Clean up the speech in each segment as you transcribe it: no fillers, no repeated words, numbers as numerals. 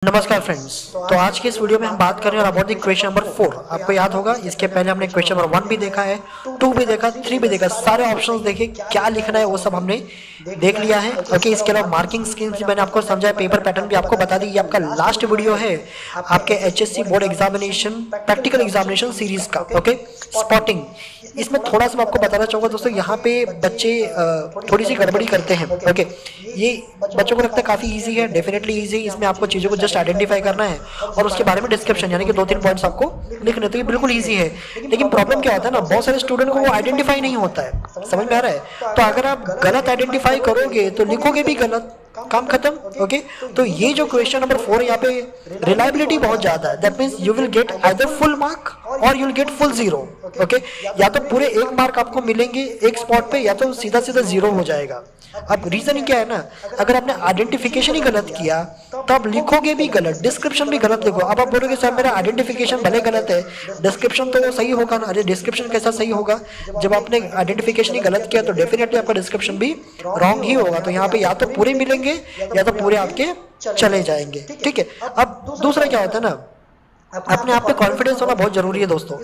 नमस्कार फ्रेंड्स। तो आज के इस वीडियो में हम बात कर रहे हैं अबाउट द क्वेश्चन नंबर 4। आपको याद होगा इसके पहले हमने क्वेश्चन नंबर 1 भी देखा है, 2 भी देखा, 3 भी देखा, सारे ऑप्शंस देखे, क्या लिखना है वो सब हमने देख लिया है। ओके, इसके अलावा मार्किंग स्कीम भी मैंने आपको समझाया, पेपर पैटर्न भी आपको बता दी। ये आपका लास्ट वीडियो है आपके HSC board examination practical examination series का। ओके, स्पॉटिंग, इसमें थोड़ा सा मैं आपको बताना चाहूँगा दोस्तों, यहाँ पे बच्चे थोड़ी सी गड़बड़ी करते हैं। ओके, ये बच्चों को लगता है काफ़ी इजी है, डेफिनेटली इजी है। इसमें आपको चीज़ों को जस्ट आइडेंटिफाई करना है और उसके बारे में डिस्क्रिप्शन यानी कि 2-3 पॉइंट्स आपको लिखने, तो ये बिल्कुल इजी है। लेकिन प्रॉब्लम क्या होता है ना, बहुत सारे स्टूडेंट को वो आइडेंटिफाई नहीं होता है। समझ में आ रहा है? तो अगर आप गलत आइडेंटिफाई करोगे तो लिखोगे भी गलत, काम खत्म। ओके, तो ये जो क्वेश्चन नंबर 4 यहाँ पे रिलायबिलिटी बहुत ज्यादा है। That means you will get either full mark or you will get full 0। Okay, या तो पूरे 1 मार्क आपको मिलेंगे एक स्पॉट पे, या तो सीधा सीधा 0 हो जाएगा। अब रीजन क्या है ना, अगर आपने आइडेंटिफिकेशन ही गलत किया तो आप लिखोगे भी गलत, डिस्क्रिप्शन भी गलत लिखो। अब आप बोलोगे सर मेरा आइडेंटिफिकेशन भले गलत है, डिस्क्रिप्शन तो सही होगा ना। अरे डिस्क्रिप्शन कैसा सही होगा, जब आपने आइडेंटिफिकेशन ही गलत किया तो डेफिनेटली आपका डिस्क्रिप्शन भी रॉन्ग ही होगा। तो यहाँ पे या तो पूरे मिलेंगे या तो पूरे आपके चले जाएंगे। ठीक है, अब दूसरा क्या होता है ना, अपने आप पे कॉन्फिडेंस होना बहुत जरूरी है दोस्तों।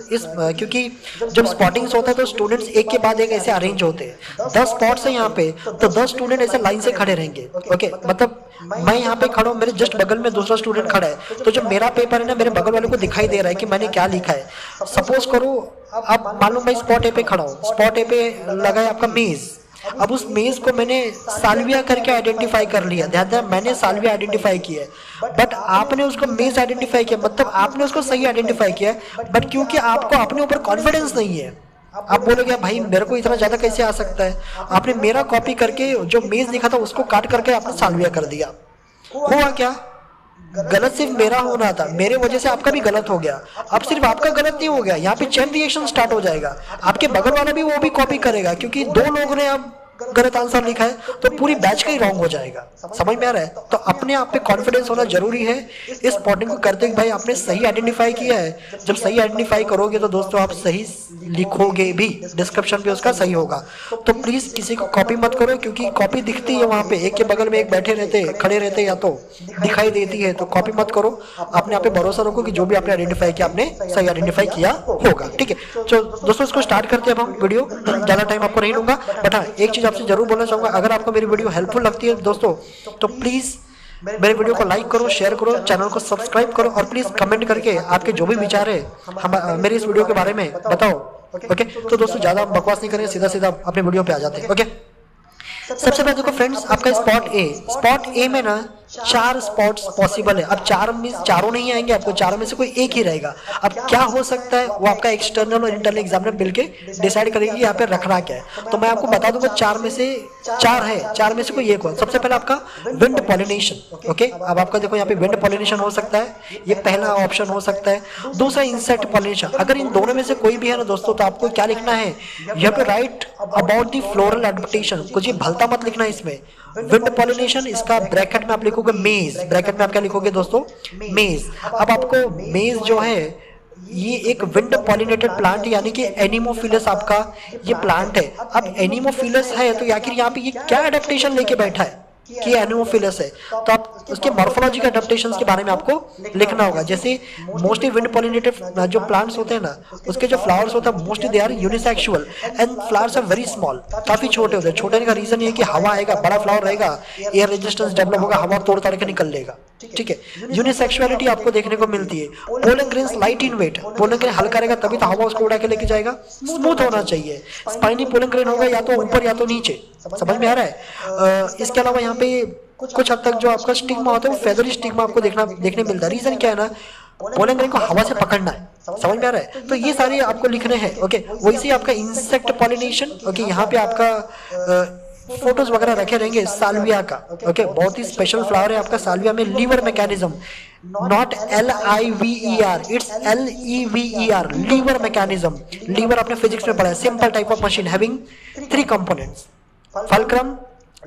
क्योंकि जब स्पॉटिंग्स होता है तो स्टूडेंट्स एक के बाद एक ऐसे अरेंज होते हैं। 10 स्पॉट्स है यहाँ पे, तो 10 स्टूडेंट ऐसे लाइन से खड़े रहेंगे। ओके, मतलब मैं यहाँ पे खड़ा हूँ, मेरे जस्ट बगल में दूसरा स्टूडेंट खड़ा है, तो जब मेरा पेपर है ना, मेरे बगल वाले को दिखाई दे रहा है कि मैंने क्या लिखा है। सपोज करो अब मालूम मैं स्पॉट ए पे खड़ा हूँ, स्पॉट ए पे लगा है आपका मेज। अब उस मेज को मैंने साल्विया करके आइडेंटिफाई कर लिया, ध्यान दें मैंने साल्विया आइडेंटिफाई किया है, बट आपने उसको मेज आइडेंटिफाई किया, मतलब आपने उसको सही आइडेंटिफाई किया है। बट क्योंकि आपको अपने ऊपर कॉन्फिडेंस नहीं है, आप बोलोगे भाई मेरे को इतना ज्यादा कैसे आ सकता है, आपने मेरा कॉपी करके जो मेज लिखा था उसको काट करके आपने साल्विया कर दिया। हुआ क्या, गलत सिर्फ मेरा होना था, मेरे वजह से आपका भी गलत हो गया। अब सिर्फ आपका गलत नहीं हो गया, यहाँ पे चेन रिएक्शन स्टार्ट हो जाएगा, आपके बगल वाला भी वो भी कॉपी करेगा, क्योंकि 2 लोगों ने अब गलत आंसर लिखा है तो पूरी बैच का ही रॉन्ग हो जाएगा। समझ में आ रहा है? तो अपने आप पे कॉन्फिडेंस होना जरूरी है इस स्पॉटिंग को करते भाई आपने सही आइडेंटिफाई किया है। जब सही आइडेंटिफाई करोगे तो दोस्तों आप सही लिखोगे भी, डिस्क्रिप्शन भी उसका सही होगा। तो प्लीज किसी को कॉपी मत करो, क्योंकि कॉपी दिखती है वहां पे, एक के बगल में एक बैठे रहते खड़े रहते या तो दिखाई देती है, तो कॉपी मत करो। अपने आप पे भरोसा रखो कि जो भी आपने आइडेंटिफाई किया आपने सही आइडेंटिफाई किया होगा। ठीक है, तो दोस्तों इसको स्टार्ट करते हैं अब हम वीडियो, ज्यादा टाइम आपको नहीं लूंगा। बट हाँ, एक चीज आपसे जरूर बोलना चाहूंगा, अगर आपको मेरी वीडियो हेल्पफुल लगती है दोस्तों तो प्लीज मेरे वीडियो को लाइक करो, शेयर करो, चैनल को सब्सक्राइब करो और प्लीज कमेंट करके आपके जो भी विचार है हम मेरे इस वीडियो के बारे में बताओ। ओके, तो दोस्तों ज्यादा बकवास नहीं करें, सीधा सीधा अपने वीडियो पे आ जाते हैं। ओके, सबसे पहले देखो फ्रेंड्स, आपका स्पॉट ए में ना 4 स्पॉट्स पॉसिबल है। अब 4 में चारों नहीं आएंगे, आपको 4 में से कोई एक ही रहेगा। अब क्या हो सकता है वो आपका एक्सटर्नल और इंटरनल एग्जामिनर मिलके डिसाइड करेगी यहाँ पे रखना क्या है। तो मैं आपको बता दूंगा 4 में से 4 है, 4 में से कोई एक हो। सबसे पहले आपका विंड पॉलिनेशन। ओके, अब आपका देखो यहाँ पे विंड पॉलिनेशन हो सकता है, ये पहला ऑप्शन हो सकता है। दूसरा इंसेक्ट पॉलिनेशन। अगर इन दोनों में से कोई भी है ना दोस्तों, तो आपको क्या लिखना है, you have to write about the floral adaptation. कुछ भलता मत लिखना इसमें। विंड पॉलिनेशन, इसका ब्रैकेट में आप लिखोगे मेज, ब्रैकेट में आप क्या लिखोगे दोस्तों, मेज। अब आपको मेज जो है ये एक विंड पॉलिनेटेड प्लांट यानी कि एनिमोफिलस आपका ये प्लांट है। अब एनिमोफिलस है तो आखिर यहाँ पे ये क्या एडेप्टेशन लेके बैठा है कि एनिमोफिलस है, तो आप उसके मॉर्फोलॉजिकल एडेप्टेशंस के बारे में आपको लिखना होगा। जैसे मोस्टली विंड पॉलिनेटेड जो प्लांट्स होते हैं ना, उसके जो फ्लावर्स होते हैं mostly they are unisexual and flowers are very small, काफी छोटे होते हैं। छोटे का रीजन ये कि हवा आएगा, बड़ा फ्लावर रहेगा, एयर रेजिस्टेंस डेवलप होगा, हवा तोड़ ताड़ के निकल लेगा। ठीक है, यूनिसेक्सुअलिटी आपको देखने को मिलती है। Pollen grains light in weight, pollen grain हल्का रहेगा तभी तो हवा उसको उड़ा के लेके जाएगा। स्मूथ होना चाहिए, स्पाइनी पोलन ग्रेन होगा या तो ऊपर या तो नीचे। समझ में आ रहा है? इसके अलावा यहाँ पे कुछ हद तक जो आपका स्टिग्मा होता है वो फेदरी स्टिग्मा आपको देखने मिलता है। रीजन क्या है ना, पोलन ग्रेन को हवा से पकड़ना है। समझ में आ रहा है? तो ये सारे आपको लिखने हैं। ओके, वैसे आपका इंसेक्ट पॉलिनेशन। ओके, यहाँ पे आपका फोटोज वगैरह रखे रहेंगे साल्विया का। ओके, बहुत ही स्पेशल फ्लावर है आपका साल्विया में। Lever mechanism, not LIVER, it's LEVER, lever mechanism. Lever आपने फिजिक्स में पढ़ा है, simple type of machine having 3 components, fulcrum,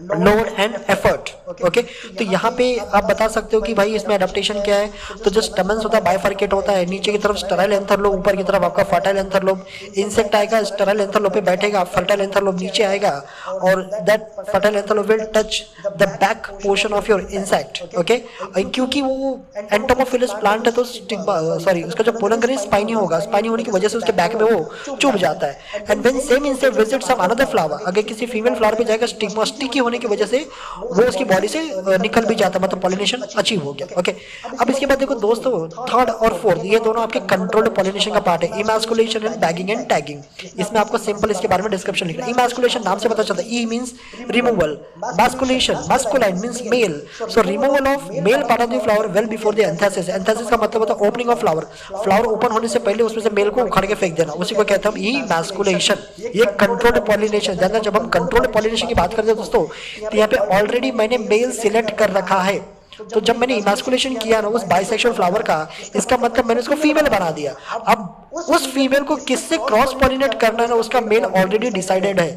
load and effort. Okay, तो यहाँ पे आप बता सकते हो कि भाई इसमें एडेप्टेशन क्या है। तो जो स्टमन्स होता है बाइफर्केट होता है, नीचे की तरफ स्टेराइल एंथर लोब, ऊपर की तरफ आपका फर्टाइल एंथर लोब। इंसेक्ट आएगा स्टेराइल एंथर लोब पे बैठेगा, फर्टाइल एंथर लोब नीचे आएगा और that fertile anther lobe will touch the back portion of your insect. Okay, क्योंकि वो एंटोमोफिलस प्लांट है तो सॉरी उसका जो पोलन ग्रेन स्पाइनी होगा, स्पाइनी होने की वजह से उसके बैक में वो चुभ जाता है। And when same insect visits some another flower, अगर किसी फीमेल फ्लावर पे जाएगा स्टिग्मा स्टिकी होने की वजह से वो उसकी बॉडी से निकल भी जाता है, मतलब पॉलिनेशन अचीव हो गया। ओके, अब इसके बाद देखो दोस्तों थर्ड और फोर्थ ये दोनों आपके कंट्रोल्ड पॉलिनेशन का पार्ट है, emasculation and bagging and tagging. इसमें आपको सिंपल इसके बारे में डिस्क्रिप्शन लिखना है। इमैस्कुलेशन नाम से पता चलता है, E means removal, masculation masculine means male, so removal of male part of the flower well before the anthesis. Anthesis का मतलब होता है opening of flower, flower open होने से पहले उसमें से मेल को उखाड़ के फेंक देना, उसी को कहते हैं हम इमैस्कुलेशन। ये कंट्रोल्ड पॉलिनेशन। जब हम कंट्रोल्ड पॉलिनेशन की बात करते हैं दोस्तों, तो यहाँ पे ऑलरेडी मैंने मेल सिलेक्ट कर रखा है, तो जब मैंने इमैस्कुलेशन किया ना उस बाइसेक्सुअल फ्लावर का, इसका मतलब मैंने उसको फीमेल बना दिया। अब उस फीमेल को किससे क्रॉस पॉलिनेट करना है ना, उसका मेल ऑलरेडी डिसाइडेड है,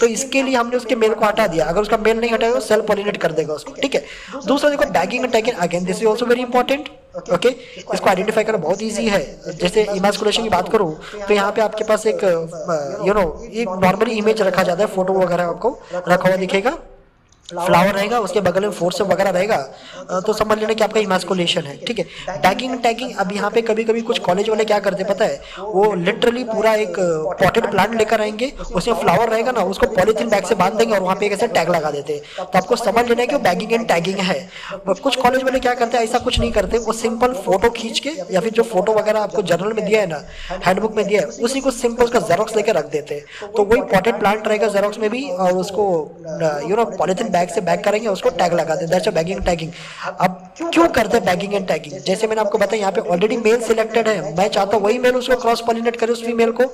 तो इसके लिए हमने उसके मेल को हटा दिया। अगर उसका मेल नहीं हटाएगा तो सेल्फ पॉलिनेट कर देगा उसको। ठीक है, दूसरा देखो bagging and tagging, again this is also very important. Okay, इसको आइडेंटिफाई करना बहुत इजी है। जैसे इमैस्कुलेशन की बात करूं तो यहाँ पे आपके पास एक एक नॉर्मली इमेज रखा जाता है, फोटो वगैरह आपको रखा हुआ दिखेगा, फ्लावर रहेगा, उसके बगल में फोर्स वगैरह रहेगा, तो समझ लेना कि आपका इमैस्कुलेशन है। ठीक है, बैगिंग टैगिंग, अब यहाँ पे कभी कभी कुछ कॉलेज वाले क्या करते पता है, वो लिटरली पूरा एक पॉटेड प्लांट लेकर आएंगे, उसमें फ्लावर रहेगा ना, उसको पॉलीथीन बैग से बांध देंगे और वहाँ पे एक ऐसा टैग लगा देते हैं। तो आपको समझ लेना है कि वो बैगिंग एंड टैगिंग है। कुछ कॉलेज वाले क्या करते हैं, ऐसा कुछ नहीं करते, वो सिंपल फोटो खींच के या फिर जो फोटो वगैरह आपको जर्नल में दिया है ना, हैंडबुक में दिया है, उसी को सिंपल उसका जेरोक्स लेकर रख देते हैं। तो वही पॉटेड प्लांट रहेगा जेरोक्स में भी, और उसको पॉलीथीन बैग से बैग करेंगे, उसको टैग लगा दें, दैट्स बैगिंग टैगिंग। अब क्यों करते हैं बैगिंग एंड टैगिंग? जैसे मैंने आपको बताया यहाँ पे ऑलरेडी मेल सिलेक्टेड है, मैं चाहता हूँ वही मेल उसको क्रॉस पॉलिनेट करे उस फीमेल को।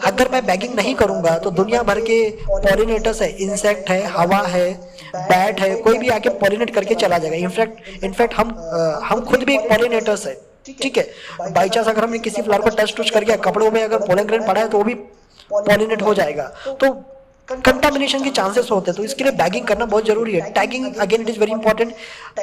अगर मैं बैगिंग नहीं करूंगा तो दुनिया भर के पॉलिनेटर्स है, इंसेक्ट है, हवा है, बैट है, कोई भी आके पॉलिनेट करके चला जाएगा। इनफैक्ट हम खुद भी एक पॉलिनेटर्स है। ठीक है, बाई चांस अगर हमने किसी फ्लावर को टच कर गया, कपड़ों में अगर पोलन ग्रेन पड़ा है तो वो भी पॉलिनेट हो जाएगा, तो कंटामिनेशन के चांसेस होते हैं। तो इसके लिए बैगिंग करना बहुत जरूरी है। Tagging again it is very important.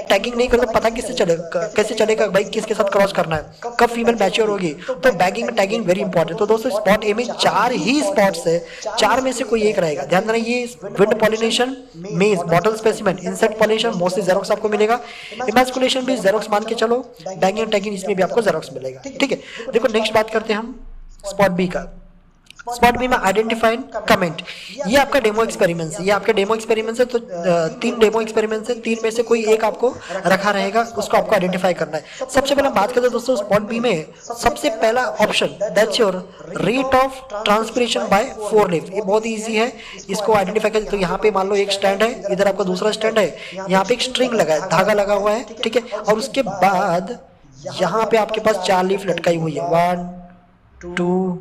Tagging नहीं करते पता कैसे चलेगा भाई किसके साथ क्रॉस करना है, कब फीमेल मैच्योर होगी। तो बैगिंग टैगिंग वेरी इंपॉर्टेंट। तो दोस्तों स्पॉट ए में 4 ही स्पॉट्स है, 4 में से कोई एक रहेगा। ध्यान देना, ये विंड पॉलिनेशन, मेज, bottle specimen, insect pollination mostly xerox आपको मिलेगा, इमैस्कुलेशन भी जेरोक्स मान के चलो, बैगिंग टैगिंग इसमें भी आपको जेरोक्स मिलेगा। ठीक है, देखो नेक्स्ट बात करते हैं हम स्पॉट बी का। स्पॉट बी में आइडेंटिफाई एंड कमेंट, ये आपका डेमो एक्सपेरिमेंट्स है, ये आपके डेमो एक्सपेरिमेंट्स है। तो 3 डेमो एक्सपेरिमेंट्स है, 3 में से कोई एक आपको रखा रहेगा, उसको आपको आइडेंटिफाई करना है। सबसे पहले बात करते हैं दोस्तों स्पॉट बी में, सबसे पहला option that's your rate of transpiration by 4 leaf. ये बहुत ईजी है, इसको आइडेंटिफाई कर। तो यहाँ पे मान लो एक स्टैंड है, इधर आपका दूसरा स्टैंड है, यहाँ पे एक स्ट्रिंग लगा है, धागा लगा हुआ है। ठीक है, और उसके बाद यहाँ पे आपके पास 4 लीफ लटकाई हुई है, 1 2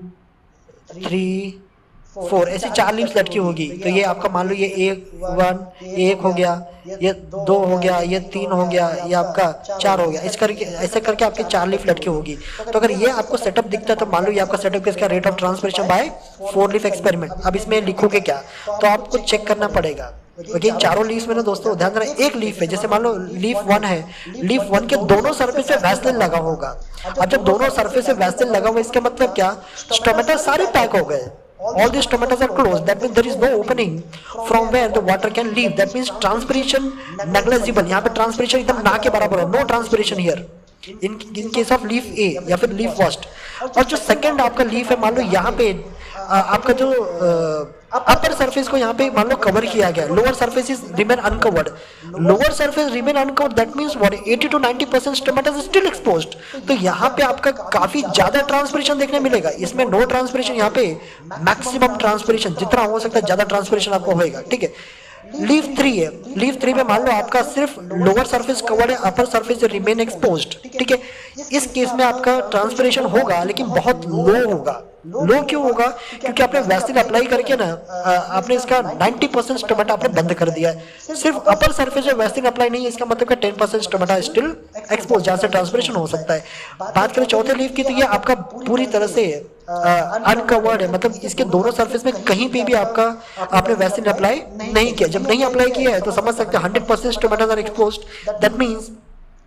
3 4, ऐसी 4 लीव्स लटकी होगी। तो ये आपका मान लो ये एक हो गया, ये 2 हो गया, ये 3 हो गया, ये आपका 4 हो गया। ऐसे करके आपकी 4 लीफ लटकी होगी। तो अगर ये आपको सेटअप दिखता है तो मान लो ये आपका सेटअप किसका, rate of transpiration by 4 leaf experiment. अब इसमें लिखोगे क्या, तो आपको चेक करना पड़ेगा। ओके, चारों लीव्स में ना दोस्तों ध्यान देना, एक लीफ है, जैसे मान लो लीफ 1 है, लीफ 1 के दोनों सरफेस पे वैसलिन लगा होगा। अब जब दोनों सरफेस पे वैसलिन लगा हुआ, इसका मतलब क्या, स्टोमेटा सारे पैक हो गए, all these stomatas are closed, that means there is no opening from where the water can leave, that means transpiration negligible। यहाँ पे transpiration एकदम ना के बराबर है, no transpiration here in case of leaf A या फिर leaf first। और जो सेकंड आपका लीफ है, मान लो यहाँ पे आपका जो अपर सरफेस को यहाँ पे मान लो कवर किया गया, lower surface is remain uncovered, lower surface remain uncovered, that means what 80 to 90% stomata is still exposed. तो यहाँ पे आपका काफी ज्यादा ट्रांसपिरेशन देखने मिलेगा। इसमें नो ट्रांसपिरेशन, यहाँ पे मैक्सिमम ट्रांसपिरेशन, जितना हो सकता है ज्यादा ट्रांसपिरेशन आपको होएगा। ठीक है, लीफ 3 है, लीफ 3 में मान लो आपका सिर्फ लोअर सरफेस कवर्ड है, अपर सरफेस रिमेन एक्सपोज्ड। ठीक है, इस केस में आपका ट्रांसपिरेशन होगा लेकिन बहुत लो होगा, लो क्यों होगा? क्योंकि आपने वैक्सीन अप्लाई करके ना आपने इसका 90% स्टोमेटा आपने बंद कर दिया है। सिर्फ अपर सरफेस में वैक्सीन अप्लाई नहीं है, इसका मतलब कि 10% स्टोमेटा स्टिल एक्सपोज, जहाँ से ट्रांसमिशन हो सकता है। बात करें चौथे लीफ की, तो ये आपका पूरी तरह से अनकवर्ड है, मतलब इसके दोनों सरफेस में कहीं पे भी आपका आपने वैक्सीन अप्लाई नहीं किया। जब नहीं अप्लाई किया है तो समझ सकते हैं 100% stomata are exposed, that means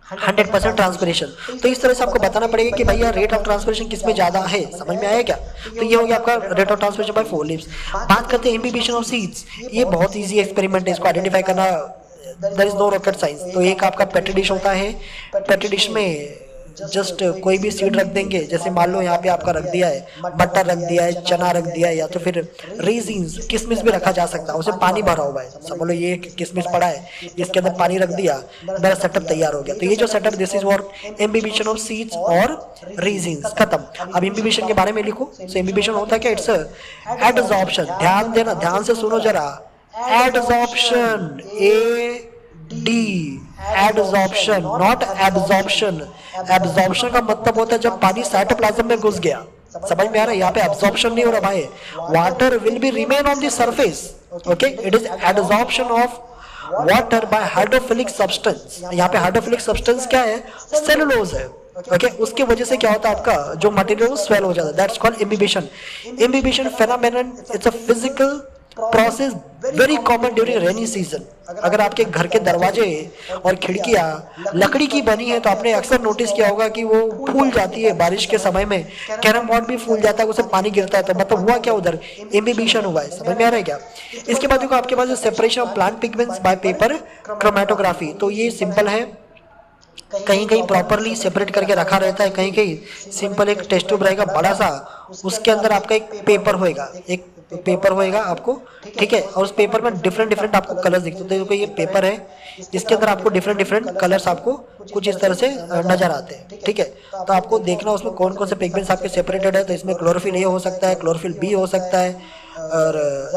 100% transpiration. तो इस तरह से आपको बताना पड़ेगा कि भैया रेट ऑफ ट्रांसपिरेशन किसमें ज्यादा है, समझ में आया क्या? तो ये हो गया आपका rate of transpiration by 4 leaves. बात करते हैं इम्बिबिशन ऑफ सीड्स। ये बहुत इजी एक्सपेरिमेंट है, इसको आइडेंटिफाई करना there is no rocket science. तो एक आपका पेट्री डिश होता है, पेट्री डिश में जस्ट कोई भी सीड रख देंगे, जैसे मान लो यहाँ पे आपका रख दिया है मटर, रख दिया है चना, रख दिया है, या तो फिर रेजिन्स, किशमिश भी रखा जा सकता है, उसमें पानी भरा हुआ है। समझ लो ये किशमिश पड़ा है, इसके अंदर पानी रख दिया, मेरा सेटअप तैयार हो गया। तो ये जो setup, this is for imbibition of seeds और रेजिन्स, खत्म। अब इम्बिबिशन के बारे में लिखो। सो इम्बिबिशन होता है क्या? It's adsorption. ध्यान देना, ध्यान से सुनो जरा, adsorption, AD, adsorption, not absorption. Absorption का मतलब होता है जब पानी साइटोप्लाज्म में घुस गया, समझ में आ रहा है? यहाँ पे एब्जॉर्प्शन नहीं हो रहा भाई, water will be remain on the surface, okay. It is adsorption of water bye hydrophilic substance. यहाँ पे हाइड्रोफिलिक सब्सटेंस क्या है? सेलुलोज है, ओके। उसकी वजह से क्या होता है, आपका जो मटेरियल स्वेल हो जाता है, that's called imbibition. Imbibition phenomenon, it's a physical process very common during rainy season. अगर आपके घर के दरवाजे और खिड़कियां लकड़ी की बनी है तो आपने अक्सर नोटिस किया होगा कि वो फूल जाती है बारिश के समय में। कैरम बोर्ड भी फूल जाता है, उसे पानी गिरता है, तो मतलब हुआ क्या उधर? इम्बिबिशन हुआ है, समझ में आ रहा है क्या? इसके बाद देखो आपके पास separation of plant pigments by paper chromatography. तो ये सिंपल है, कहीं कहीं प्रॉपरली सेपरेट करके रखा रहता है, कहीं कहीं सिंपल एक टेस्ट ट्यूब रहेगा बड़ा सा, उसके अंदर आपका एक पेपर होएगा, एक पेपर होएगा आपको, ठीक है। और उस पेपर में डिफरेंट डिफरेंट आपको कलर्स दिखते हैं। देखो ये पेपर है, इसके अंदर आपको डिफरेंट डिफरेंट कलर्स आपको कुछ इस तरह से नजर आते हैं, ठीक है। तो आपको देखना उसमें कौन कौन से पिगमेंट्स आपके सेपरेटेड है। तो इसमें क्लोरोफिल ए हो सकता है, क्लोरोफिल बी हो सकता है, और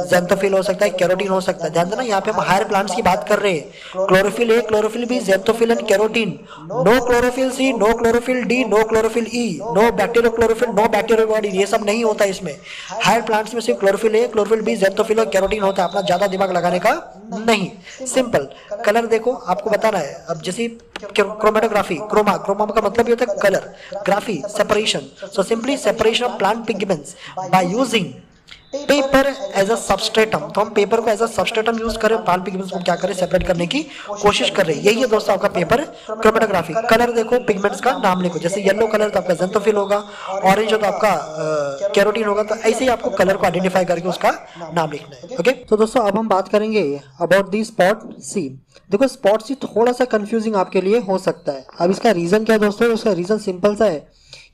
ज़ैंथोफिल हो सकता है, कैरोटीन हो सकता है। ध्यान देना, यहाँ पे हम हायर प्लांट्स की बात कर रहे हैं। Chlorophyll A, chlorophyll B, xanthophyll and carotene. No chlorophyll C, no chlorophyll D, no chlorophyll E, no bacteriochlorophyll, no bacterio body, ये सब नहीं होता इसमें। हायर प्लांट्स में सिर्फ chlorophyll A, chlorophyll B, xanthophyll और कैरोटीन होता है। अपना ज्यादा दिमाग लगाने का नहीं, सिंपल। कलर देखो, आपको बताना है। अब जैसे क्रोमेटोग्राफी, क्रोमा, क्रोमा का मतलब ये होता है colour, graphy separation. So simply separation of plant pigments by using paper as a substratum. तो हम पेपर को एज अ सबस्ट्रेटम यूज करें, प्लांट पिगमेंट्स को क्या करें? सेपरेट करने की कोशिश कर रहे हैं। यही है दोस्तों आपका पेपर क्रोमेटोग्राफी। कलर देखो, पिगमेंट्स का नाम लिखो। जैसे येलो कलर तो आपका ज़ैंथोफिल होगा, ऑरेंज हो तो आपका कैरोटीन होगा। तो ऐसे ही आपको कलर को आइडेंटिफाई करके उसका नाम लिखना है, ओके। तो दोस्तों अब हम बात करेंगे अबाउट दी स्पॉट सी। देखो स्पॉट सी थोड़ा सा कंफ्यूजिंग आपके लिए हो सकता है। अब इसका रीजन क्या है दोस्तों? उसका रीजन सिंपल सा है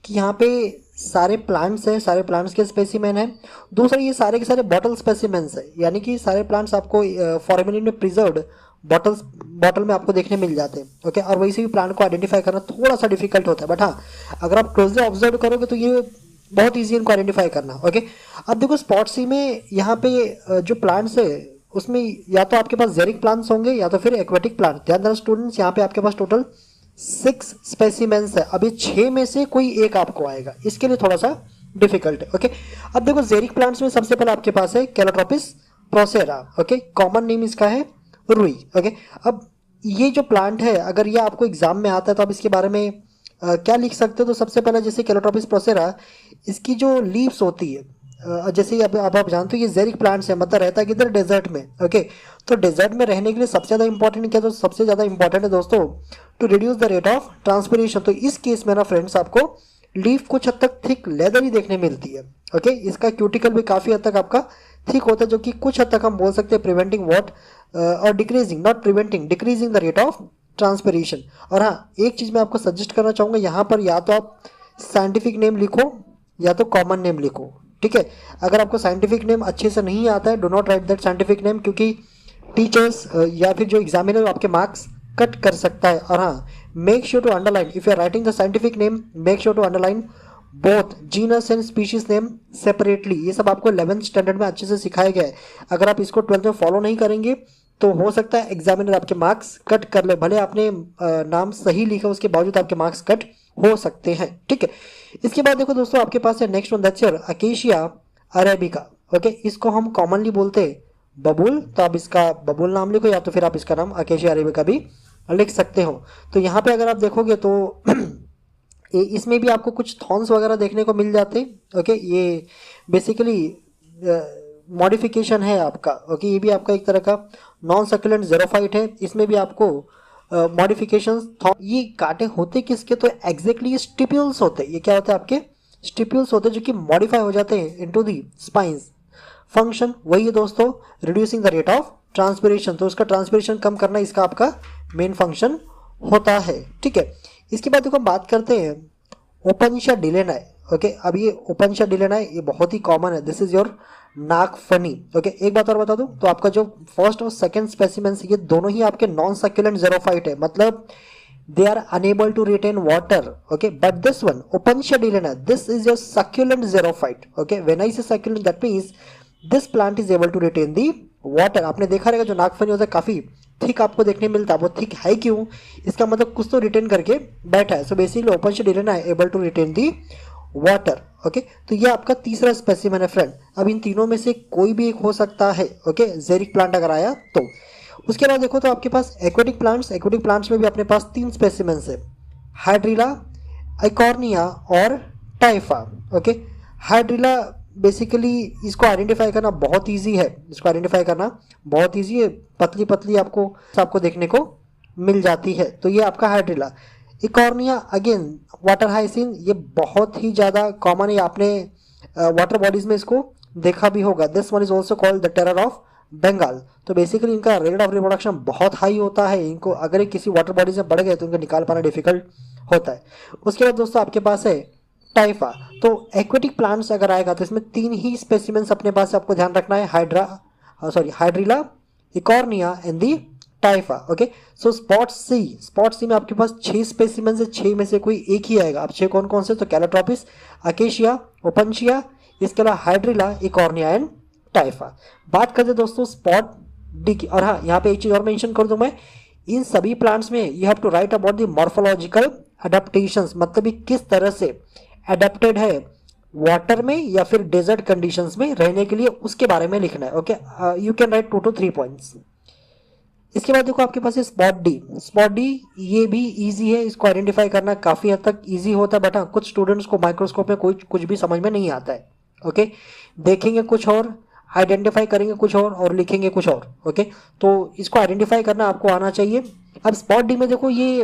कि यहाँ पे सारे प्लांट्स हैं, सारे प्लांट्स के स्पेसिमेन हैं। दूसरा ये सारे के सारे बॉटल स्पेसिमेंस है, यानी कि सारे प्लांट्स आपको फॉर्मेलिन में प्रिजर्व्ड बॉटल में आपको देखने मिल जाते हैं, ओके। और वैसे भी प्लांट को आइडेंटिफाई करना थोड़ा सा डिफिकल्ट होता है, बट हाँ अगर आप क्लोजली ऑब्जर्व करोगे तो ये बहुत ईजी इनको आइडेंटिफाई करना, ओके। अब देखो स्पॉट सी में यहाँ पे जो प्लांट्स है उसमें या तो आपके पास जेरिक प्लांट्स होंगे या तो फिर एक्वेटिक प्लांट। ध्यान देना स्टूडेंट्स, यहाँ पे आपके पास टोटल 6 स्पेसिमेंस है। अभी 6 में से कोई एक आपको आएगा, इसके लिए थोड़ा सा डिफिकल्ट है, ओके। अब देखो जेरिक प्लांट्स में सबसे पहले आपके पास है कैलोट्रोपिस प्रोसेरा, ओके। कॉमन नेम इसका है रुई, ओके। अब ये जो प्लांट है अगर ये आपको एग्जाम में आता है तो आप इसके बारे में क्या लिख सकते हो? तो सबसे पहले जैसे कैलोट्रोपिस प्रोसेरा, इसकी जो लीव्स होती है जैसे अब आप जानते हो ये जेरिक प्लांट्स है, मतलब रहता है किधर? डेजर्ट में, ओके। तो डेजर्ट में रहने के लिए सबसे ज़्यादा इंपॉर्टेंट क्या? तो सबसे ज़्यादा इंपॉर्टेंट है दोस्तों to reduce the rate of transpiration. तो इस केस में ना फ्रेंड्स आपको लीफ कुछ हद तक थिक लेदर ही देखने मिलती है, ओके। इसका क्यूटिकल भी काफ़ी हद तक आपका थिक होता है, जो कि कुछ हद तक हम बोल सकते हैं प्रिवेंटिंग वॉट और decreasing, not preventing, decreasing the rate of transpiration. और हाँ एक चीज़ मैं आपको सजेस्ट करना चाहूँगा, यहाँ पर या तो आप साइंटिफिक नेम लिखो या तो कॉमन नेम लिखो, ठीक है। अगर आपको साइंटिफिक नेम अच्छे से नहीं आता है, do not right that scientific name, क्योंकि टीचर्स या फिर जो एग्जामिनर आपके मार्क्स कट कर सकता है। और हाँ make sure to underline, if you are writing the scientific name make sure to underline both genus and species name separately. ये सब आपको 11th स्टैंडर्ड में अच्छे से सिखाया गया है। अगर आप इसको 12th में फॉलो नहीं करेंगे तो हो सकता है एग्जामिनर आपके मार्क्स कट कर ले, भले आपने नाम सही लिखा उसके बावजूद आपके मार्क्स कट हो सकते हैं। ठीक है, इसके बाद देखो दोस्तों आपके पास है next one, that's your acacia arabica. Okay, इसको हम कॉमनली बोलते हैं बबूल, तो आप इसका बबूल नाम लिखो या तो फिर आप इसका नाम अकेशिया अरेबिका भी लिख सकते हो। तो यहाँ पे अगर आप देखोगे तो इसमें भी आपको कुछ थॉर्न्स वगैरह देखने को मिल जाते हैं। ओके, ये बेसिकली मॉडिफिकेशन है आपका। ओके, ये भी आपका एक तरह का नॉन सक्यूलेंट ज़ेरोफाइट है, इसमें भी आपको मॉडिफिकेशंस ये कांटे होते किसके, तो एग्जैक्टली ये स्टिप्यूल्स होते हैं। ये क्या होता है, आपके स्टिप्यूल्स होते हैं जो कि मॉडिफाई हो जाते हैं इनटू दी स्पाइंस। फंक्शन वही है दोस्तों, reducing the rate of transpiration, तो उसका ट्रांसपिरेशन कम करना इसका आपका मेन फंक्शन होता है। ठीक है, इसके बाद देखो हम बात करते हैं ओपनशिया डिलेनाई। ओके, अब ये ओपनशिया डिलेनाई ये बहुत ही कॉमन है, दिस इज योर नाक फनी। ओके, एक बात और बता दूं तो आपका जो फर्स्ट और सेकंड स्पेसिमेन ये दोनों ही आपके नॉन सक्यूलेंट ज़ेरोफाइट है, मतलब they are unable to retain water. Okay, but this one Opensia delena, this is your succulent xerophyte. Okay, when I say succulent that means this plant is able to retain the water. आपने देखा रहेगा जो नागफनी होता है काफी thick आपको देखने मिलता है, वो थिक है क्यों, इसका मतलब कुछ तो रिटेन करके बैठा है। सो बेसिकली Opensia delena है able to retain the water. Okay, तो ये आपका तीसरा स्पेसिमेन है फ्रेंड। अब इन तीनों में से कोई भी एक हो सकता है। ओके, जेरिक प्लांट अगर आया तो। उसके बाद देखो तो आपके पास एक्वेटिक प्लांट्स में भी अपने पास 3 स्पेसिमेंस है, हाइड्रिला, आइकॉर्निया और टाइफा। ओके, हाइड्रिला बेसिकली इसको आइडेंटिफाई करना बहुत इजी है, पतली पतली आपको देखने को मिल जाती है, तो ये आपका हाइड्रिला। इकॉर्निया अगेन वाटर हाइसिन, ये बहुत ही ज़्यादा कॉमन है, आपने वाटर बॉडीज में इसको देखा भी होगा। This one is also called the terror of Bengal. तो बेसिकली इनका रेट ऑफ रिप्रोडक्शन बहुत हाई होता है, इनको अगर किसी वाटर बॉडी से बढ़ गए तो इनको निकाल पाना डिफिकल्ट होता है। उसके बाद दोस्तों आपके पास है टाइफा। तो एक्वेटिक प्लांट्स अगर आएगा तो इसमें 3 ही स्पेसिमेंस अपने पास आपको ध्यान रखना है, hydrilla, eichhornia and the typha. Okay, so spot C में आपके पास 6 स्पेसिमेंस है, 6 में से कोई एक ही आएगा। अब 6 कौन कौन से, तो कैलोट्रोपिस, अकेशिया, ओपनशिया, इसके अलावा हाइड्रिला, इकॉर्निया एंड टाइफा। बात करते दोस्तों स्पॉट डी की, और हाँ यहाँ पे एक चीज और मेंशन कर दूं मैं, इन सभी प्लांट्स में you have to write about the morphological adaptations, मतलब ये किस तरह से अडेप्टेड है वाटर में या फिर डेजर्ट कंडीशंस में रहने के लिए, उसके बारे में लिखना है। Okay, you can write 2 to 3 points. इसके बाद देखो आपके पास है स्पॉट डी, ये भी इजी है, इसको आइडेंटिफाई करना काफी हद तक इजी होता है, बट हाँ कुछ स्टूडेंट्स को माइक्रोस्कोप में कुछ भी समझ में नहीं आता है। ओके, देखेंगे कुछ और, आइडेंटिफाई करेंगे कुछ और लिखेंगे कुछ और। ओके, तो इसको आइडेंटिफाई करना आपको आना चाहिए। अब स्पॉट डी में देखो ये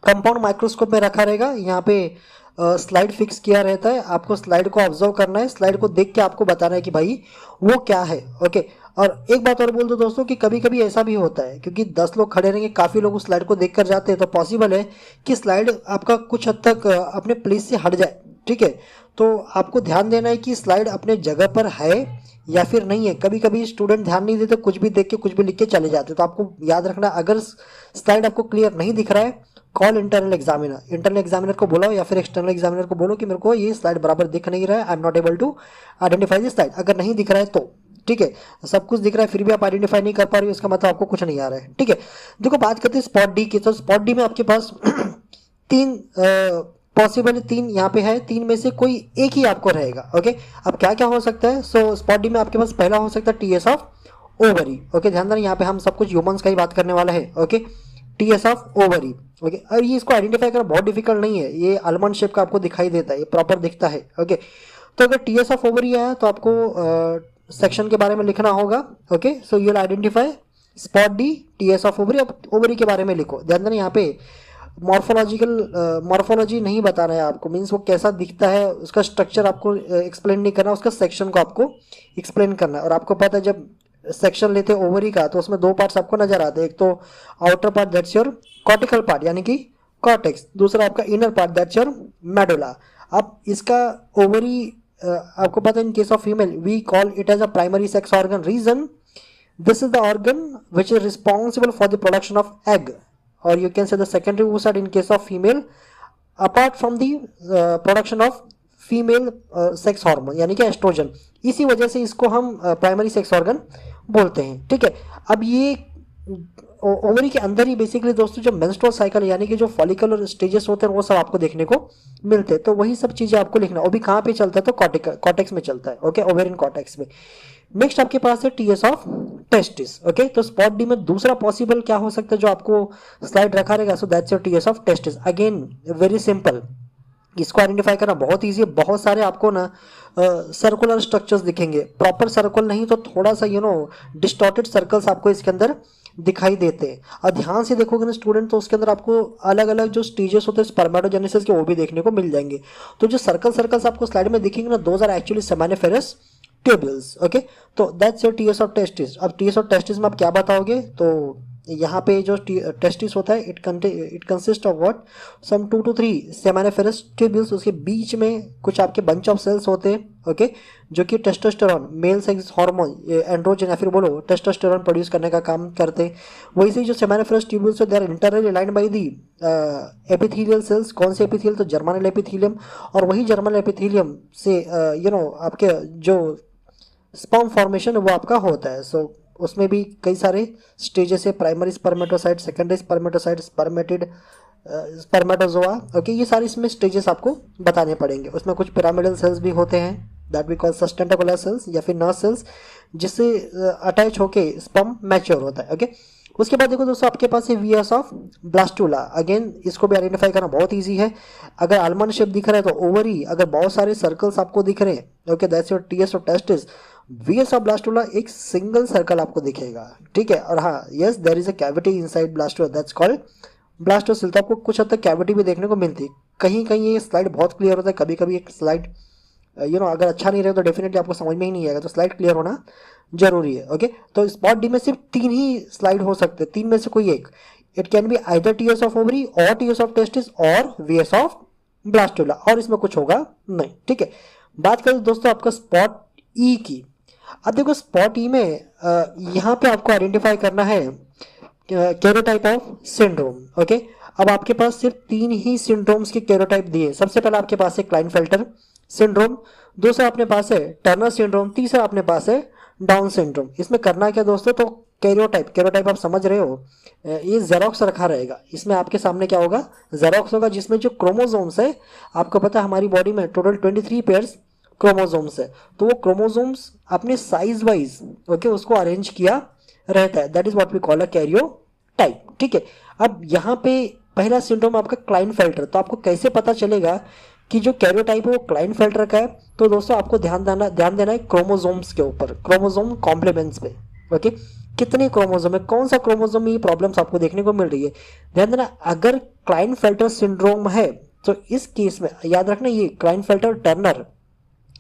कंपाउंड माइक्रोस्कोप में रखा रहेगा, यहाँ पे स्लाइड फिक्स किया रहता है, आपको स्लाइड को ऑब्जर्व करना है, स्लाइड को देख के आपको बताना है कि भाई वो क्या है। ओके, और एक बात और बोल दो दोस्तों कि कभी कभी ऐसा भी होता है, क्योंकि 10 लोग खड़े रहेंगे, काफ़ी लोग उस स्लाइड को देख कर जाते हैं, तो पॉसिबल है कि स्लाइड आपका कुछ हद तक अपने प्लेस से हट जाए। ठीक है, तो आपको ध्यान देना है कि स्लाइड अपने जगह पर है या फिर नहीं है। कभी कभी स्टूडेंट ध्यान नहीं देते, कुछ भी देख के कुछ भी लिख के चले जाते, तो आपको याद रखना, अगर स्लाइड आपको क्लियर नहीं दिख रहा है, कॉल इंटरनल एग्जामिनर को बुलाओ या फिर एक्सटर्नल एग्जामिनर को बोलो कि मेरे को ये स्लाइड बराबर दिख नहीं रहा है, I am not able to identify this slide. अगर नहीं दिख रहा है तो ठीक है, सब कुछ दिख रहा है फिर भी आप आइडेंटिफाई नहीं कर पा रहे हो, इसका मतलब आपको कुछ नहीं आ रहा है। ठीक है, देखो बात करते हैं स्पॉट डी की। तो स्पॉट डी में आपके पास 3 पॉसिबल 3 यहाँ पे है, 3 में से कोई एक ही आपको रहेगा। ओके, अब क्या क्या हो सकता है, सो स्पॉट डी में आपके पास पहला हो सकता है टीएस ऑफ ओवरी। ओके, ध्यान देना यहाँ पे हम सब कुछ ह्यूमंस का ही बात करने वाला है। Okay, TS of ovary. Okay, और ये इसको आइडेंटिफाई करना बहुत डिफिकल्ट नहीं है, ये आलमंड शेप का आपको दिखाई देता है, ये प्रॉपर दिखता है। ओके, तो अगर टीएस ऑफ ओवरी आया तो आपको सेक्शन के बारे में लिखना होगा। Okay, so you will identify spot D, TS of ovary. अब ओवरी के बारे में लिखो, ध्यान देना यहाँ पे मॉर्फोलॉजी नहीं बताना है आपको, मीन्स वो कैसा दिखता है उसका स्ट्रक्चर आपको एक्सप्लेन नहीं करना, उसका सेक्शन को आपको एक्सप्लेन करना है। और आपको पता है जब सेक्शन लेते हैं ओवरी का तो उसमें 2 पार्ट्स आपको नजर आते हैं, एक तो outer part that's your cortical part यानी कि कॉर्टेक्स, दूसरा आपका inner part that's your medulla. अब इसका ओवरी आपको पता है in case of female we call it as a primary sex organ, reason this is the organ which is responsible for the production of egg, or you can say the secondary oocyte in case of female apart from the production of female sex hormone यानी कि oestrogen. इसी वजह से इसको हम primary sex organ बोलते हैं। ठीक है, अब ये ओवरी के अंदर ही बेसिकली दोस्तों जो मेंस्ट्रुअल साइकिल यानी कि जो फॉलिकुलर स्टेजेस होते हैं वो सब आपको देखने को मिलते हैं। तो वही सब चीजें आपको लिखना। वो भी कहाँ पे चलता है? तो कॉर्टेक्स में चलता है। ओके, ओवेरियन कॉर्टेक्स में। नेक्स्ट आपके पास है टीएस ऑफ टेस्टिस। ओके, तो स्पॉट डी में दूसरा पॉसिबल क्या हो सकता है जो आपको स्लाइड रखा रहेगा? So that's your TS of testis. Again very simple, इसको आइडेंटिफाई करना बहुत इजी है। बहुत सारे आपको ना सर्कुलर स्ट्रक्चर्स दिखेंगे, प्रॉपर सर्कल नहीं तो थोड़ा सा डिस्टॉर्टेड सर्कल्स आपको इसके अंदर दिखाई देते हैं। और ध्यान से देखोगे ना स्टूडेंट, तो उसके अंदर आपको अलग अलग जो स्टेजेस होते हैं स्पर्मेटोजेनेसिस के वो भी देखने को मिल जाएंगे। तो जो सर्कल्स आपको स्लाइड में दिखेंगे ना, those are actually seminiferous tubules. Okay, तो that's your TS of testis. अब टीएस ऑफ टेस्टिस में आप क्या बताओगे? तो यहाँ पे जो टेस्टिस होता है it consist of what? Some 2 to 3 seminiferous tubules. उसके बीच में कुछ आपके बंच ऑफ सेल्स होते हैं। ओके, जो कि testosterone, male sex hormone, androgen या फिर बोलो टेस्टोस्टेरोन प्रोड्यूस करने का काम करते हैं। वैसे ही जो seminiferous tubules they are internally aligned by the epithelial cells. कौन से एपिथेलियल? तो जर्मिनल एपिथेलियम। और वही जर्मिनल एपिथेलियम से आपके जो स्पर्म फॉर्मेशन वो आपका होता है। सो उसमें भी कई सारे स्टेजेस है, primary spermatocyte, secondary spermatocyte, spermatid, spermatozoa. Okay, ये सारे इसमें स्टेजेस आपको बताने पड़ेंगे। उसमें कुछ पिरामिडल सेल्स भी होते हैं, दैट वी कॉल सस्टेंटिकुलर सेल्स या फिर नर्व सेल्स, जिससे अटैच होके स्पर्म मैच्योर होता है। ओके, उसके बाद देखो दोस्तों आपके पास है वीएस ऑफ ब्लास्टुला। अगेन इसको भी आइडेंटिफाई करना बहुत ईजी है। अगर आलमंड शेप दिख रहा है तो ओवरी, अगर बहुत सारे सर्कल्स आपको दिख रहे हैं, okay, that's your TS of testis. VS of blastula एक सिंगल सर्कल आपको दिखेगा। ठीक है, और हाँ, yes there is a cavity inside blastula, that's called blastocoel. तो आपको कुछ हद तक कैविटी भी देखने को मिलती है। कहीं कहीं ये स्लाइड बहुत क्लियर होता है, कभी कभी एक स्लाइड अगर अच्छा नहीं रहे तो डेफिनेटली आपको समझ में ही नहीं आएगा। तो स्लाइड क्लियर होना जरूरी है। ओके, तो स्पॉट डी में सिर्फ 3 ही स्लाइड हो सकते हैं, 3 में से कोई एक। It can be either TS of ovary और टीएस ऑफ टेस्टिस और वीएस ऑफ ब्लास्टुला, और इसमें कुछ होगा नहीं। ठीक है, बात करें दोस्तों आपका स्पॉट ई की। अब देखो स्पॉट ई में यहाँ पे आपको आइडेंटिफाई करना है कैरोटाइप ऑफ सिंड्रोम। ओके, अब आपके पास सिर्फ 3 ही सिंड्रोम्स के कैरोटाइप दिए। सबसे पहले आपके पास है क्लाइनफेल्टर सिंड्रोम, दूसरा अपने पास है टर्नर सिंड्रोम, तीसरा अपने पास है डाउन सिंड्रोम। इसमें करना क्या दोस्तों? तो कैरोटाइप आप समझ रहे हो, ये जेरोक्स रखा रहेगा। इसमें आपके सामने क्या होगा? जेरोक्स होगा, जिसमें जो क्रोमोसोम्स है, आपको पता है हमारी बॉडी में टोटल 23 पेयर्स क्रोमोसोम्स है। तो वो क्रोमोसोम्स अपने साइज वाइज ओके उसको अरेंज किया रहता है, that is what we call a karyotype. ठीक है, अब यहाँ पे पहला सिंड्रोम आपका क्लाइनफेल्टर। तो आपको कैसे पता चलेगा कि जो कैरियोटाइप है वो क्लाइनफेल्टर का है? तो दोस्तों आपको ध्यान देना है क्रोमोसोम्स के ऊपर, क्रोमोसोम कॉम्प्लीमेंट्स पे। ओके, कितने क्रोमोसोम है, कौन सा क्रोमोसोम में ये प्रॉब्लम्स आपको देखने को मिल रही है? ध्यान देना, अगर क्लाइनफेल्टर सिंड्रोम है तो इस केस में याद रखना ये क्लाइनफेल्टर टर्नर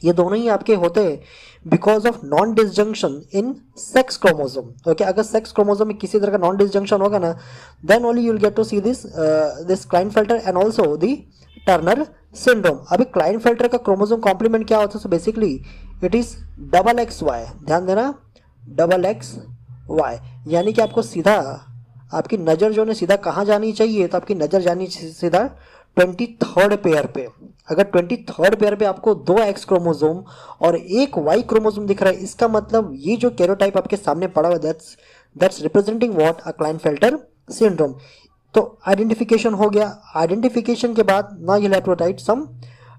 ये दोनों ही आपके होते हैं because of non disjunction in sex chromosome. Okay, अगर सेक्स क्रोमोसोम में किसी तरह का नॉन डिसजंक्शन होगा ना, then only you will get to see this Klinefelter and also the Turner syndrome. अभी क्लाइनफेल्टर का क्रोमोसोम कॉम्प्लीमेंट क्या होता है? So basically it is XXY। ध्यान देना, XXY, यानी कि आपको सीधा आपकी नज़र जो है सीधा कहाँ जानी चाहिए? तो आपकी नज़र जानी सीधा 23rd पेयर पे। अगर 23rd पेयर पे आपको 2 X क्रोमोसोम और 1 Y क्रोमोसोम दिख रहा है, इसका मतलब ये जो कैरोटाइप आपके सामने पड़ा हुआ है that's representing what? A Klinefelter syndrome. तो आइडेंटिफिकेशन हो गया। आइडेंटिफिकेशन के बाद ना you have to write some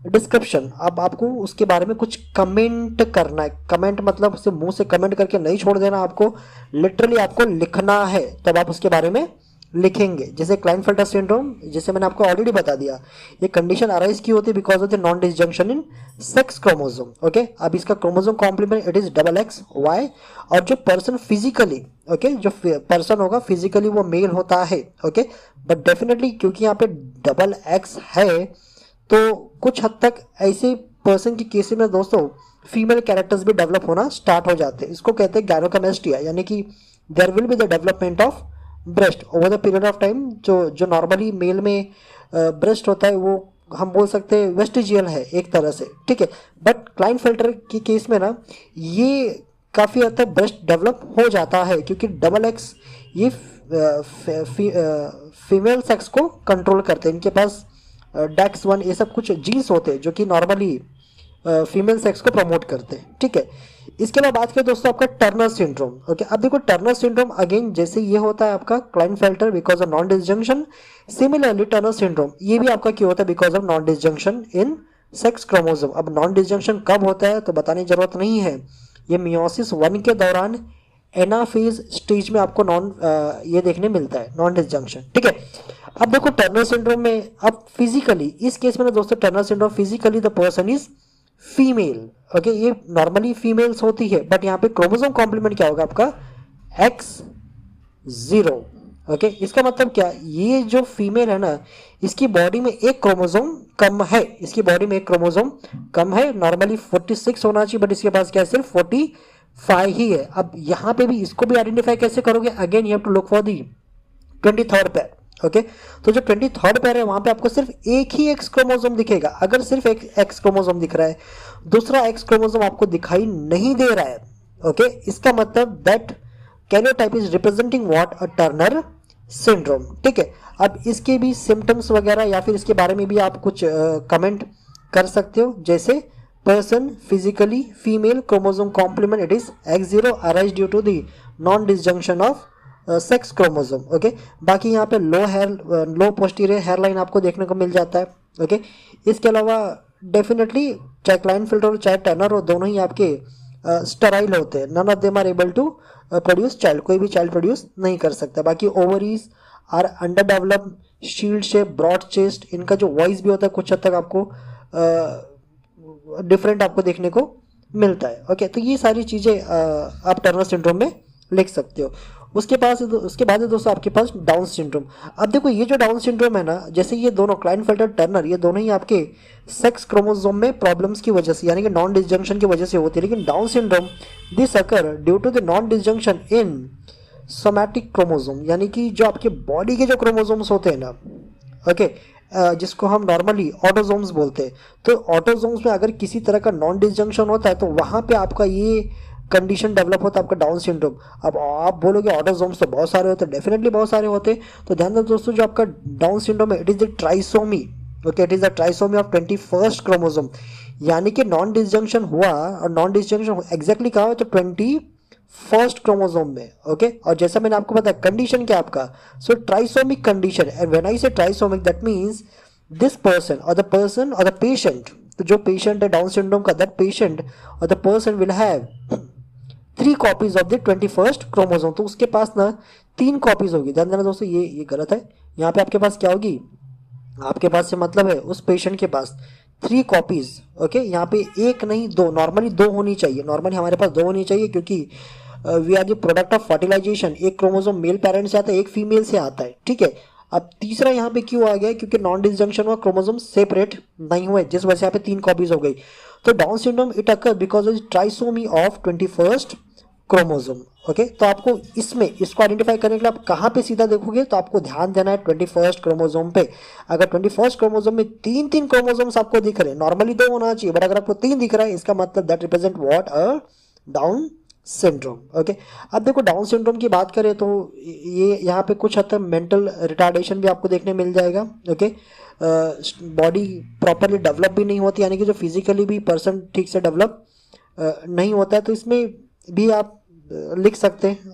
description. अब आपको उसके बारे में कुछ कमेंट करना है। कमेंट मतलब सिर्फ मुंह से कमेंट करके नहीं छोड़ देना, आपको लिटरली आपको लिखना है, तब आप उसके बारे में लिखेंगे। जैसे क्लाइनफेल्टर सिंड्रोम, जैसे मैंने आपको ऑलरेडी बता दिया, ये कंडीशन अराइज की होती है because of the non disjunction in sex chromosome. Okay, अब इसका chromosome complement it is XXY। और जो पर्सन फिजिकली जो पर्सन होगा फिजिकली वो मेल होता है। ओके, बट डेफिनेटली क्योंकि यहाँ पे XX है तो कुछ हद तक ऐसे पर्सन की केस में दोस्तों फीमेल कैरेक्टर्स भी डेवलप होना स्टार्ट हो जाते हैं। इसको कहते हैं गायनोकमेस्टिया, यानी कि there will be the development of breast over the period of time. जो नॉर्मली मेल में ब्रेस्ट होता है वो हम बोल सकते हैं वेस्टिजियल है एक तरह से। ठीक है, बट क्लाइनफेल्टर की केस में ना ये काफ़ी हद तक ब्रेस्ट डेवलप हो जाता है, क्योंकि XX ये फीमेल सेक्स को कंट्रोल करते हैं। इनके पास DAX1 ये सब कुछ जीन्स होते हैं जो कि नॉर्मली फीमेल सेक्स को प्रमोट करते हैं, ठीक है। इसके बाद बात करें दोस्तों आपका टर्नर सिंड्रोम। ओके, अब देखो टर्नर सिंड्रोम अगेन जैसे ये होता है आपका Klinefelter because of non disjunction, similarly Turner syndrome ये भी आपका क्यों होता है because of non disjunction in sex chromosome. अब नॉन डिसजंक्शन कब होता है तो बताने की जरूरत नहीं है, ये मियोसिस 1 के दौरान एनाफेज स्टेज में आपको ये देखने मिलता है नॉन डिसजंक्शन, ठीक है। अब देखो टर्नर सिंड्रोम में अब फिजिकली इस केस में ना दोस्तों Turner syndrome physically the person is female. Okay, ये नॉर्मली फीमेल्स होती है बट यहाँ पे क्रोमोसोम कॉम्प्लीमेंट क्या होगा आपका X0। ओके, इसका मतलब क्या, ये जो फीमेल है ना इसकी बॉडी में एक क्रोमोसोम कम है, इसकी बॉडी में एक क्रोमोसोम कम है, नॉर्मली 46 होना चाहिए बट इसके पास क्या है सिर्फ 45 ही है। अब यहाँ पे भी इसको भी आइडेंटिफाई कैसे करोगे, again you have to look for the 23rd pair. Okay, तो जो 23rd पेयर है वहां पे आपको सिर्फ एक ही एक्स क्रोमोसोम दिखेगा। अगर सिर्फ एक एक्स क्रोमोसोम दिख रहा है, दूसरा एक्स क्रोमोसोम आपको दिखाई नहीं दे रहा है, ओके, इसका मतलब that karyotype is representing what, a Turner syndrome, ठीक है। अब इसके भी सिम्टम्स वगैरह या फिर इसके बारे में भी आप कुछ कमेंट कर सकते हो, जैसे person physically female chromosome complement it is X0 arise due to the non disjunction of sex chromosome. Okay, बाकी यहाँ पे लो पोस्टीरियर हेयरलाइन आपको देखने को मिल जाता है। ओके, इसके अलावा डेफिनेटली चाहे क्लाइनफेल्टर हो चाहे टर्नर हो, दोनों ही आपके स्टेराइल होते हैं। None of them are able to produce child, कोई भी चाइल्ड प्रोड्यूस नहीं कर सकता। बाकी ovaries are under develop, shield shape, broad chest, इनका जो वॉइस भी होता है कुछ हद तक आपको डिफरेंट आपको देखने को मिलता है। ओके, तो ये सारी चीज़ें आप टर्नर सिंड्रोम में लिख सकते हो। उसके बाद दोस्तों आपके पास डाउन सिंड्रोम। अब देखो ये जो डाउन सिंड्रोम है ना, जैसे ये दोनों क्लाइनफेल्टर टर्नर ये दोनों ही आपके सेक्स क्रोमोसोम में प्रॉब्लम्स की वजह से यानी कि नॉन डिसजंक्शन की वजह से होती है, लेकिन Down syndrome this occur due to the non disjunction in somatic chromosome, यानी कि जो आपके बॉडी के जो क्रोमोसोम्स होते हैं ना, ओके, जिसको हम नॉर्मली ऑटोसोम्स बोलते हैं, तो ऑटोसोम्स में अगर किसी तरह का नॉन डिसजंक्शन होता है तो वहाँ पे आपका ये कंडीशन डेवलप होता है आपका डाउन सिंड्रोम। अब आप बोलोगे ऑटोसोम्स तो बहुत सारे होते हैं, डेफिनेटली बहुत सारे होते हैं, तो ध्यान दो दोस्तों जो आपका डाउन सिंड्रोम है it is the trisomy. Okay, it is the trisomy of 21st chromosome, यानी कि नॉन डिसजंक्शन हुआ और नॉन डिसजंक्शन एग्जैक्टली कहा हो तो 21st क्रोमोसोम में। ओके, और जैसा मैंने आपको बताया कंडीशन क्या आपका, so trisomic condition, and when I say trisomic that means this person और द पेशेंट, तो जो पेशेंट है डाउन सिंड्रोम का, दैट पेशेंट और the person will have 3 copies of the 21st chromosome, तो उसके पास ना 3 कॉपीज होगी। ध्यान देना दोस्तों, ये गलत है। यहाँ पे आपके पास क्या होगी, आपके पास से मतलब है उस पेशेंट के पास 3 कॉपीज। ओके, यहाँ पे एक नहीं 2, नॉर्मली 2 होनी चाहिए, नॉर्मली हमारे पास 2 होनी चाहिए क्योंकि we are the product of fertilisation. एक क्रोमोसोम मेल पेरेंट से आता है, एक फीमेल से आता है, ठीक है। अब तीसरा यहाँ पे क्यों आ गया, क्योंकि नॉन डिसजंक्शन हुआ, क्रोमोसोम सेपरेट नहीं हुए, जिस वजह से यहाँ पे 3 कॉपीज हो गई। तो down syndrome it occur because of trisomy of 21st chromosome. Okay, तो आपको इसको आइडेंटिफाई करने के लिए आप कहाँ पे सीधा देखोगे, तो आपको ध्यान देना है 21st क्रोमोसोम पे। अगर 21st क्रोमोसोम में 3 क्रोमोसोम्स आपको दिख रहे हैं, नॉर्मली 2 होना चाहिए बट अगर आपको 3 दिख रहा है, इसका मतलब that represent what, a down syndrome. Okay, अब देखो डाउन सिंड्रोम की बात करें तो ये यहाँ पे कुछ हद तक मेंटल रिटार्डेशन भी आपको देखने मिल जाएगा। ओके, बॉडी प्रॉपरली डेवलप भी नहीं होती, यानी कि जो फिजिकली भी पर्सन ठीक से डेवलप नहीं होता है, तो इसमें भी आप लिख सकते हैं।